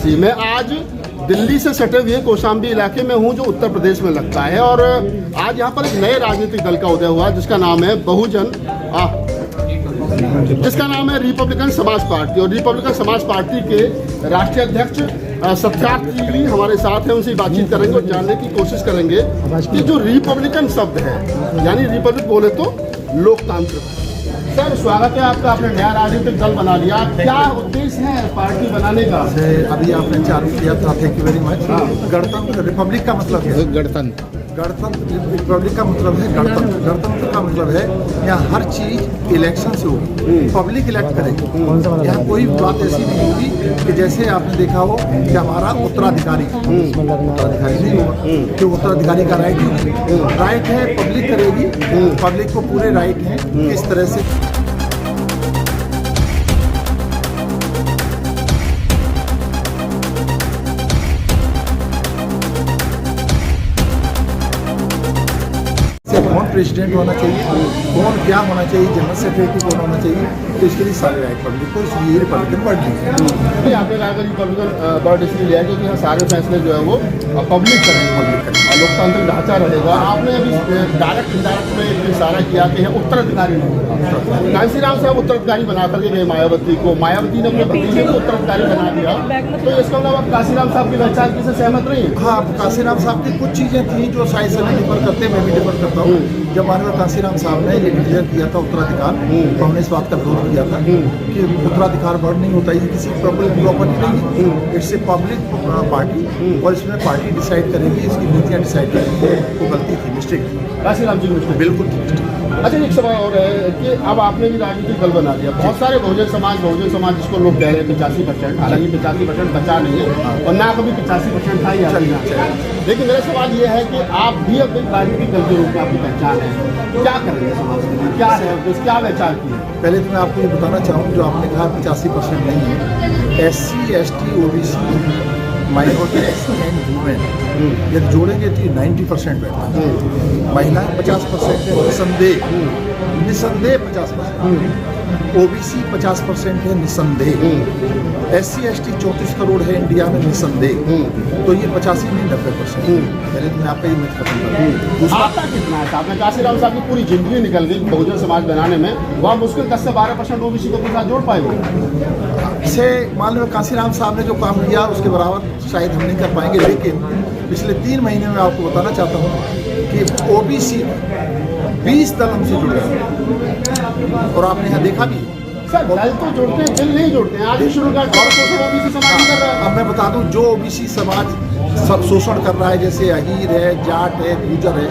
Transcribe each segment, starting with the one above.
जी, मैं आज दिल्ली से सटे हुए कौशाम्बी इलाके में हूं जो उत्तर प्रदेश में लगता है और आज यहां पर एक नए राजनीतिक दल का उदय हुआ जिसका नाम है रिपब्लिकन समाज पार्टी। और रिपब्लिकन समाज पार्टी के राष्ट्रीय अध्यक्ष सत्यार्थ जी हमारे साथ हैं, उनसे बातचीत करेंगे और जानने की कोशिश करेंगे कि जो रिपब्लिकन शब्द है यानी रिपब्लिक बोले तो लोकतंत्र। सर स्वागत है आपका, आपने नया राजनीतिक दल बना लिया, क्या उद्देश्य है पार्टी बनाने का? अभी आपने चालू किया था, थैंक यू वेरी मच। गणतंत्र रिपब्लिक का मतलब है गणतंत्र, रिपब्लिक का मतलब है गणतंत्र। गणतंत्र का मतलब है यहाँ हर चीज इलेक्शन से होगी, पब्लिक इलेक्ट करेगी। यहाँ कोई बात ऐसी नहीं होगी कि जैसे आपने देखा हो कि हमारा उत्तराधिकारी नहीं होगा, कि उत्तराधिकारी का राइट नहीं, राइट है पब्लिक करेगी, पब्लिक को पूरे राइट है किस तरह से। कौन प्रेसिडेंट होना चाहिए, कौन क्या होना चाहिए, जनरल सेक्रेटरी कौन होना चाहिए, तो इसके लिए सारे राइट पब्लिक को, इसलिए रिपब्लिकन वर्ड नहीं। आपने कहा कि रिपब्लिकन वर्ड इसलिए लिया क्योंकि यहाँ सारे फैसले जो है वो पब्लिक करेंगे और लोकतांत्रिक ढांचा रहेगा। आपने अभी डायरेक्ट इंडायरेक्ट में एक इशारा किया कि उत्तराधिकारी नहीं, कांशीराम साहब उत्तराधिकारी बना करके गए मायावती को, मायावती ने अपने भतीजे को उत्तराधिकारी बना दिया, तो इसका मतलब आप कांशीराम साहब की वैचारिक से सहमत नहीं है? हाँ, कांशीराम साहब की कुछ चीज़ें थी जो शायद से डिफर करते, मैं भी डिफर करता हूँ। जब माननीय कांशीराम साहब ने ये डिक्लेयर किया था उत्तराधिकार, तो हमने इस बात का विरोध किया था कि उत्तराधिकार वर्ड नहीं होता, ये किसी पब्लिक प्रॉपर्टी नहीं है, इट्स ए पब्लिक पार्टी और इसमें पार्टी डिसाइड करेगी, इसकी नीतियाँ डिसाइड करेगी। वो गलती थी, मिस्टेक थी कांशीराम जी मिस्टेक, बिल्कुल मिस्टेक। अच्छा एक सवाल और है कि अब आपने भी राजनीतिक दल बना दिया, बहुत सारे बहुजन समाज जिसको लोग कह रहे हैं 85%, हालांकि 85% बचा नहीं है और ना कभी 85% था ही। लेकिन मेरा सवाल ये है कि आप भी अपने राजनीतिक दल के रूप में आपकी पहचान है, क्या करेंगे समाज के लिए, क्या है उद्देश्य, क्या विचार की है? पहले तो मैं आपको ये बताना चाहूँ, जो आपने कहा 85% नहीं है, SC ST OBC minorities and women यदि जोड़ेंगे तो 90% बैठता है। महिलाएं 50% है, निसंदेह 50%। OBC 50% है, निसंदेह। SC ST 34 करोड़ है इंडिया में, निसंदेह। तो ये 85 नहीं 90%। पहले तो मैं आपका ये मिथ खत्म करूँ। आपका कितना है? आपने कांशीराम साहब की पूरी जिंदगी निकल गई बहुजन समाज बनाने में, वहाँ मुश्किल 10 से 12% OBC को साथ जोड़ पाएंगे? से मान लो कांशीराम साहब ने जो काम किया उसके बराबर शायद हम नहीं कर पाएंगे, लेकिन पिछले 3 महीने में आपको बताना चाहता हूँ कि OBC 20 दल हमसे जुड़ गए और आपने यहाँ देखा भी। सर दल तो जोड़ते हैं, दिल नहीं जोड़ते हैं। आज भी शुरू कर OBC समाज कर रहा है। अब मैं बता दूं, जो OBC समाज सब शोषण कर रहा है, जैसे अहीर है, जाट है, गुजर है,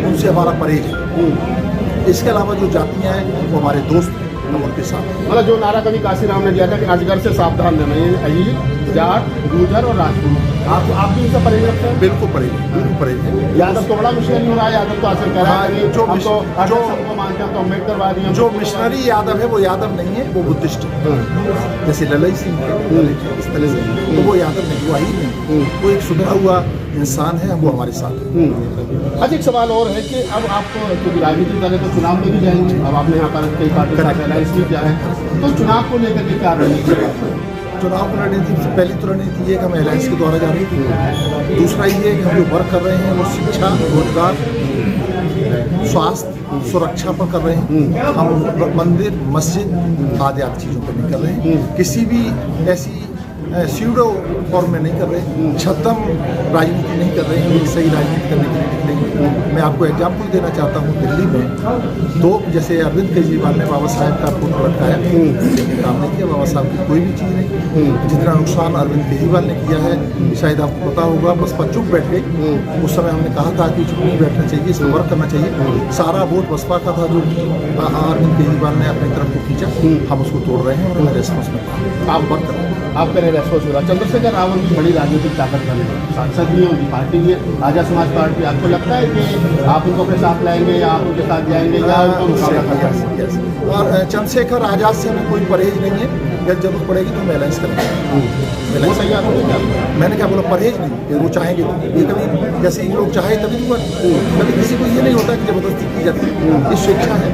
उनसे हमारा परहेज है। इसके अलावा जो जातियाँ हैं वो हमारे दोस्त हैं, हम उनके साथ। मतलब जो नारा कभी कांशीराम ने दिया था कि अजगर से सावधान रहना, ये अहीर, जाट, गुजर और राजपूत, आप भी इनसे परहेज रखते हैं? बिल्कुल परहेज। यादव तो बड़ा मुश्किल हो रहा है, यादव तो आखिर कह रहा है कि जो सबको मानते हैं तो अम्बेडकरवादी हैं। जो मिशनरी यादव है वो यादव नहीं है, वो बुद्धिस्ट है। जैसे ललई सिंह है इस तरह से, तो वो यादव नहीं, वो अहीर नहीं, वो एक सुधरा हुआ इंसान है, वो हमारे साथ है। अच्छा एक सवाल और है कि अब आपको क्योंकि राजनीतिक दल तो चुनाव में भी जाएंगे, अब आपने यहाँ पर कई पार्टी का एलायंस भी किया है, तो चुनाव को लेकर के क्या रणनीति है? चुनाव की रणनीति से पहली तो रणनीति ये कि हम एलायंस के द्वारा जा रही थी। दूसरा ये है कि हम जो वर्क कर रहे हैं वो शिक्षा, रोजगार, स्वास्थ्य, सुरक्षा पर कर रहे हैं। हम मंदिर, मस्जिद आदि चीज़ों पर नहीं कर रहे हैं, किसी भी ऐसी स्यूडो फॉर्म में नहीं कर रहे, छद्म राजनीति नहीं कर रहे हैं, एक सही राजनीति करने के लिए निकलेंगे। मैं आपको एग्जाम्पल देना चाहता हूँ, दिल्ली में 2 जैसे अरविंद केजरीवाल ने बाबा साहब का फोटो रखाया, लेकिन काम नहीं किया, बाबा साहब की कोई भी चीज़ नहीं। जितना नुकसान अरविंद केजरीवाल ने किया है शायद आपको पता होगा, बसपा चुप बैठ गई। उस समय हमने कहा था कि चुप नहीं बैठना चाहिए, इसमें वर्क करना चाहिए। सारा वोट बसपा का था जो अरविंद केजरीवाल ने अपनी तरफ को खींचा, हम उसको तोड़ रहे हैं और हमें रेस्पॉन्स में आप वर्क कर रहे हैं। आप कह रहे रेस्पॉन्स हो रहा। चंद्रशेखर रावत की बड़ी राजनीतिक ताकत बनेगा, सांसद भी उनकी पार्टी भी है, आजाद समाज पार्टी। आपको लगता है कि आप उनको अपने साथ लाएंगे या आप उनके साथ जाएंगे या उनको मुकाबला करेंगे? और चंद्रशेखर आजाद से हमें कोई परहेज नहीं है, जब जरूरत पड़ेगी तो हम एलायंस करेंगे। वो तैयार हो क्या? मैंने क्या बोला, परहेज नहीं, वो चाहेंगे ये कभी जैसे ये लोग चाहे तभी हुआ, कभी किसी को ये नहीं होता कि जबरदस्ती की जाती है, ये स्वेच्छा है,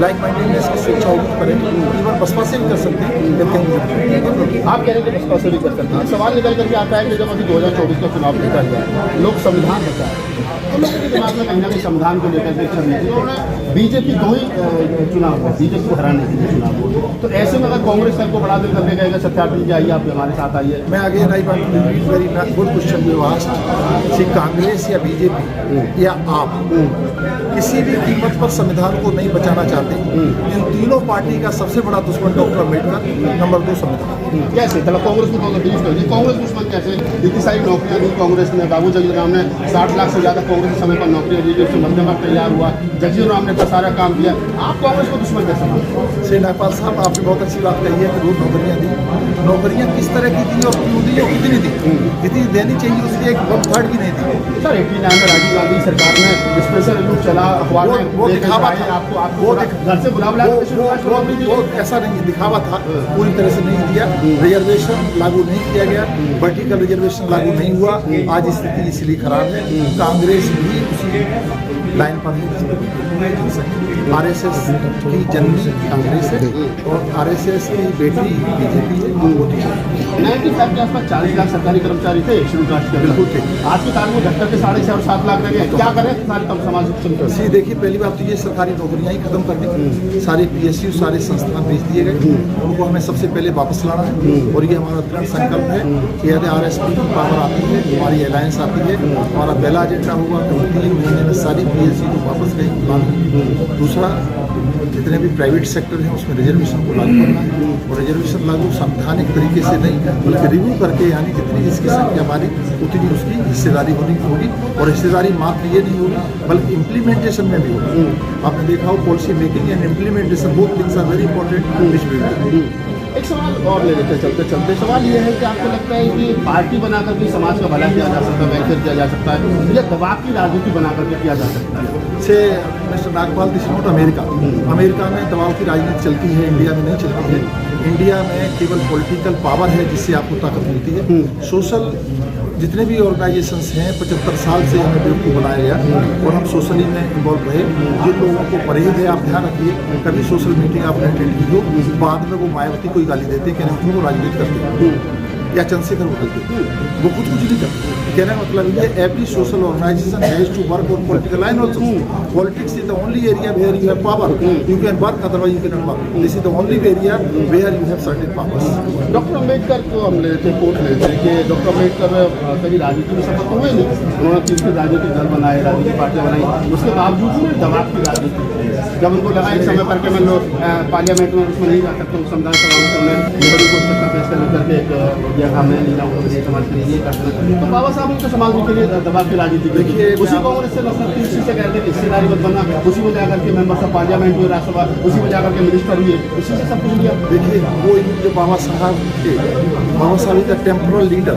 लाइक माइंडेडनेस की स्वेच्छा होगी तो करेंगे, इवन बसपा से भी कर सकते हैं, लेकिन आप कह रहे हैं कि बसपा से भी कर सकते हैं। सवाल निकल करके आता है कि जब अभी 2024 का चुनाव निकल गया, लोग संविधान बचा है, तो लोगों के दिमाग में कहीं ना कहीं संविधान को लेकर के छवि थी, उन्होंने बीजेपी 2 ही चुनाव हुआ, बीजेपी को हराने के लिए चुनाव हुआ, तो ऐसे में अगर कांग्रेस सर को बड़ा दिल करके कहेगा सत्यार्थी जी आइए आप हमारे साथ आइए। मैं आगे नहीं बात, very good question you asked. See Congress या बीजेपी या आप किसी भी कीमत पर संविधान को नहीं बचाना चाहते। इन तीनों पार्टी का सबसे बड़ा दुश्मन डॉक्टर अम्बेडकर, नंबर 2 संविधान। कैसे चलो कांग्रेस को कांग्रेस दुश्मन कैसे? इतनी सारी नौकरियां दी कांग्रेस ने, बाबू जगजीवन राम ने 60 लाख से ज्यादा कांग्रेस के समय पर नौकरियां दी, उससे मध्यम वर्ग तैयार हुआ, जगजीवन राम ने इतना सारा काम किया, आप कांग्रेस को दुश्मन कैसे मानते? श्री नागपाल साहब, आपने बहुत अच्छी बात कही है कि रोज नौकरियां दी, नौकरियां किस तरह की दी और क्यों दी और कितनी दी, जितनी देनी चाहिए उसकी 1/3 भी नहीं दी। सर 89 में राजीव गांधी सरकार ने स्पेशल रूप चला, अखबार में वो दिखावा था, आपको घर से बुला वो ऐसा नहीं दिखावा था, पूरी तरह से नहीं दिया। रिजर्वेशन लागू नहीं किया गया, वर्टिकल रिजर्वेशन लागू नहीं हुआ, आज स्थिति इसलिए खराब है। कांग्रेस भी उसी लाइन पर है, आरएसएस की जननी कांग्रेस है और आरएसएस की बेटी बीजेपी है, वो 95 के आसपास 40 लाख सरकारी कर्मचारी थे शेड्यूल कास्ट के, बिल्कुल थे। आज के तारीख में घटकर के 6.5-7 लाख रह गए, क्या करें सारी समाज सी? देखिए, पहली बात तो ये सरकारी नौकरियां ही खत्म कर दी, सारे PSU सारे संस्थान भेज दिए गए, उनको हमें सबसे पहले वापस लाना है और ये हमारा दृढ़ संकल्प है कि यदि RSP की पावर आती है, हमारी अलायंस आती है, हमारा पहला एजेंडा होगा कि 3 महीने में सारी PSU को वापस लाना। दूसरा, जितने भी प्राइवेट सेक्टर हैं उसमें रिजर्वेशन को लागू करना है और रिजर्वेशन लागू संवैधानिक तरीके से नहीं बल्कि रिव्यू करके, यानी जितनी जिसकी संख्या बारी उतनी उसकी हिस्सेदारी होगी और हिस्सेदारी मात्र ये नहीं होगी बल्कि इम्प्लीमेंटेशन में भी होगी। आपने देखा हो policy making and implementation both things are very important. एक सवाल और ले लेते चलते चलते, सवाल ये है कि आपको लगता है कि पार्टी बनाकर के समाज का भला किया जा सकता है, वेलफेयर किया जा सकता है, या दबाव की राजनीति बना करके किया जा सकता है? से mister Nagpal, this not America. America में दबाव की राजनीति चलती है, इंडिया में नहीं चलती है। इंडिया में केवल पॉलिटिकल पावर है जिससे आपको ताकत मिलती है। सोशल जितने भी ऑर्गेनाइजेशंस हैं 75 साल से हमें बेवकूफ़ बनाया गया और हम सोशली में इन्वॉल्व रहे। जिन लोगों को परहेज है, आप ध्यान रखिए, कभी सोशल मीटिंग आपने अटेंड की हो, बाद में वो मायावती को गाली देते हैं, कहने वो राजनीति करते हैं या चंद्रशेखर वो करते हैं, वो खुद कुछ नहीं करते। कहने का मतलब ये every social organisation has to work on political line also. Politics is the only area where you have power, you can work, otherwise you can not work. This is the only area where you have certain powers. Doctor Ambedkar को हम लेते court लेते कि doctor Ambedkar कभी राजनीति में सफल हुए नहीं, उन्होंने 3 राजनीतिक दल बनाए, राजनीतिक पार्टियां बनाई, उसके बावजूद भी दबाव की राजनीति जब उनको लगा एक समय पर कि मैं लोग पार्लियामेंट में उसमें नहीं जा सकता, संविधान सभा में हमने नेहरू को सत्ता पेश करके दिया, मैं नहीं जाऊँगा मुझे समाज के लिए ये करना। तो बाबा साहब उनके समाज के लिए दबाव की राजनीति देखिए, उसी कांग्रेस से नफरत थी, उसी से कहते हैं हिस्सेदारी मत बनना, उसी में जाकर के मेंबर्स ऑफ पार्लियामेंट हुए, राज्यसभा, उसी में जाकर के मिनिस्टर हुए, उसी से सब कुछ लिया। देखिए, वो जो बाबा साहब थे, बाबा साहब का temporal leader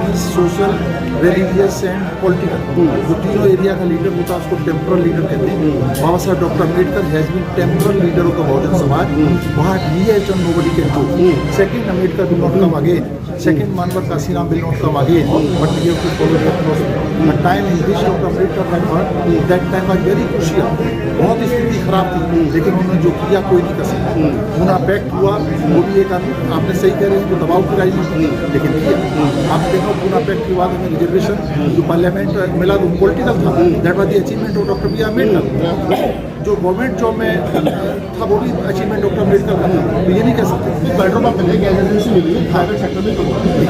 means social, religious and political, जो तीनों एरिया का लीडर होता है उसको टेम्पोरल लीडर कहते हैं। Baba Saheb doctor Ambedkar has been temporal leader of the Bahujan Samaj, वहाँ ही है जो nobody can do. Second, Ambedkar will not come again, second मानवर Kashiram will not come again, but we have to follow the process. The time in which doctor Ambedkar had birth, that time was very crucial, बहुत स्थिति खराब थी, लेकिन उन्होंने जो किया कोई नहीं कर सकता। पुनः पैक्ट हुआ, वो भी एक आपने सही कह रहे हैं, जो दबाव की राजनीति, लेकिन किया। आप देखो पुनः पैक्ट के बाद हमें रिजर्वेशन जो पार्लियामेंट मिला वो पॉलिटिकल था, that was the achievement of doctor B R Ambedkar. जो गवर्नमेंट जॉब में था वो भी अचीवमेंट डॉक्टर अम्बेडकर का था, तो ये नहीं कह सकते। पेट्रोल पंप मिले, गैस एजेंसी मिली, प्राइवेट सेक्टर में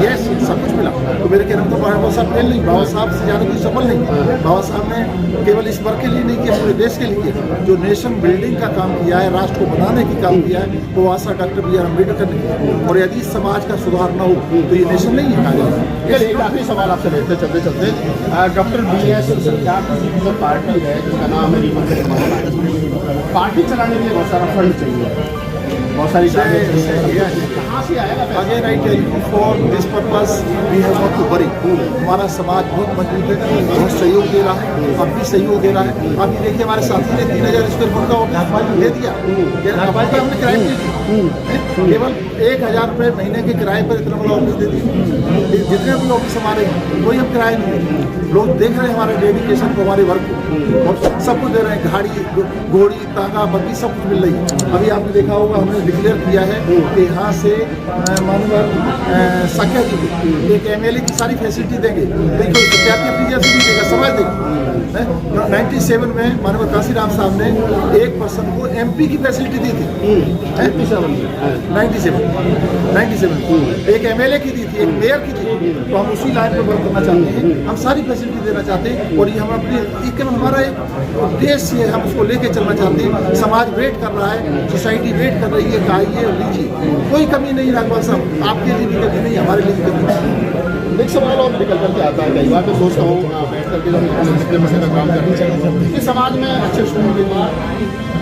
यस सब कुछ मिला। तो मेरे कहने तो बाबा साहब फेल नहीं, बाबा साहब से ज़्यादा कोई सफल नहीं। बाबा साहब ने केवल इस वर्ग के लिए नहीं किया, पूरे देश के लिए जो नेशन बिल्डिंग का काम किया है, राष्ट्र को बनाने की काम किया है, वो आशा डॉक्टर बी आर अम्बेडकर ने किया। और यदि समाज का सुधार न हो तो ये नेशन नहीं है। एक आखिरी सवाल आपसे लेते चलते चलते, डॉक्टर BS सत्यार्थी जी की जो पार्टी है जिसका नाम है रिपब्लिकन पार्टी चलाने के लिए बहुत सारा फंड चाहिए, बहुत सारी कहाँ से आएगा? Again I tell you, for this purpose we have not to worry. हमारा समाज बहुत मजबूत है, बहुत सहयोग दे रहा है, अब भी सहयोग दे रहा है। अभी देखिए हमारे साथी ने 3000 स्क्वायर फुट का दे दिया, हमने किराए केवल 1,000 रुपये महीने के किराए पर इतना बड़ा ऑफिस दे दिए। जितने भी ऑफिस हमारे कोई हम किराए नहीं देते। लोग देख रहे हैं हमारे डेडिकेशन को, हमारे वर्क को, और सब कुछ दे रहे हैं। गाड़ी, घोड़ी, तांगा, बग्गी सब कुछ मिल रही है। अभी आपने देखा होगा, हमने डिक्लेयर किया है कि यहाँ से मानवर साक्या जी को एक MLA की सारी फैसिलिटी देंगे। देखिए सत्यार्थी अपनी जैसे भी देगा, समझ देगा। 97 में मानवर काशीराम साहब ने एक पर्सन को MP की फैसिलिटी दी थी। 97 एक MLA की दी थी, एक मेयर की थी। तो हम उसी लाइन पर वर्क करना चाहते हैं। हम सारी फैसिलिटी देना चाहते हैं, और ये हम अपने हमारा एक उद्देश्य है, हम उसको लेके चलना चाहते हैं। समाज वेट कर रहा है, सोसाइटी वेट कर रही है, आइए और लीजिए। कोई कमी नहीं राघपाल साहब, आपके लिए भी कमी नहीं, हमारे लिए भी कमी नहीं। एक सवाल और निकल करके आता है, कई बार मैं सोचता हूँ बैठ करके जब काम करनी चाहिए कि समाज में अच्छे स्कूल के लिए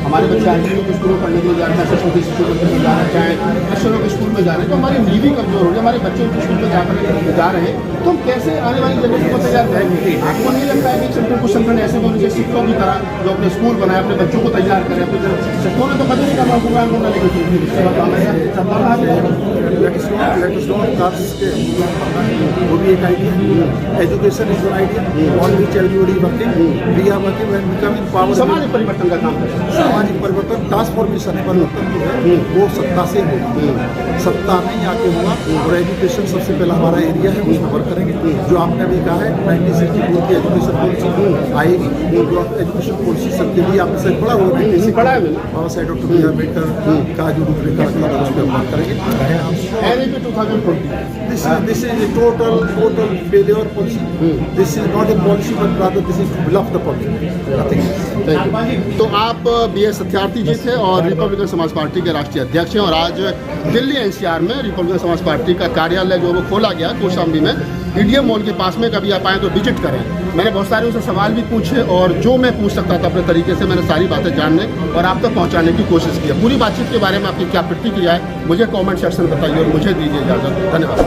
हमारे बच्चे आए हैं, स्कूल में पढ़ने के लिए जा रहे हैं, सरस्वती शिशु मंदिर में जा रहे हैं, अच्छे लोग स्कूल में जा रहे हैं, तो हमारी नींव ही कमजोर हो रही है। हमारे बच्चे स्कूल में जाकर जा रहे हैं, तो हम कैसे आने वाली जनरेशन को तैयार करेंगे? आपको नहीं लगता है कि संगठन कुछ संगठन ऐसे होने चाहिए शिक्षकों की तरह, जो अपने स्कूल बनाए, अपने बच्चों को तैयार करें? अपने शिक्षकों ने तो कभी नहीं करना होगा, वो भी एक आइडिया है। Education is one idea, on which everybody working, we are working when becoming power. समाज परिवर्तन का काम करें। सामाजिक परिवर्तन, ट्रांसफॉर्मेशन परिवर्तन जो है वो सत्ता से होगा, सत्ता नहीं आके होगा। और एजुकेशन सबसे पहला हमारा एरिया है, उसमें वर्क करेंगे। जो आपने अभी कहा है 1964 की एजुकेशन पॉलिसी आएगी, जो एजुकेशन पॉलिसी सबके लिए आपने सही पढ़ा होगा, पढ़ा है Baba Saheb doctor B R Ambedkar का जो रूपरेखा रखा था उस पर बात करेंगे। This is a total failure policy. This is not a policy, but rather this is to bluff the public. Nothing else. तो आप BS सत्यार्थी जी थे और रिपब्लिकन समाज पार्टी के राष्ट्रीय अध्यक्ष हैं, और आज दिल्ली NCR में रिपब्लिकन समाज पार्टी का कार्यालय जो वो खोला गया कौशाम्बी में EDM मॉल के पास में। कभी आप आएँ तो विजिट करें। मैंने बहुत सारे उनसे सवाल भी पूछे, और जो मैं पूछ सकता था अपने तरीके से मैंने सारी बातें जानने और आप तक पहुंचाने की कोशिश की। पूरी बातचीत के बारे में आपकी क्या प्रतिक्रिया है मुझे कमेंट सेक्शन में बताइए, और मुझे दीजिए इजाज़त। धन्यवाद।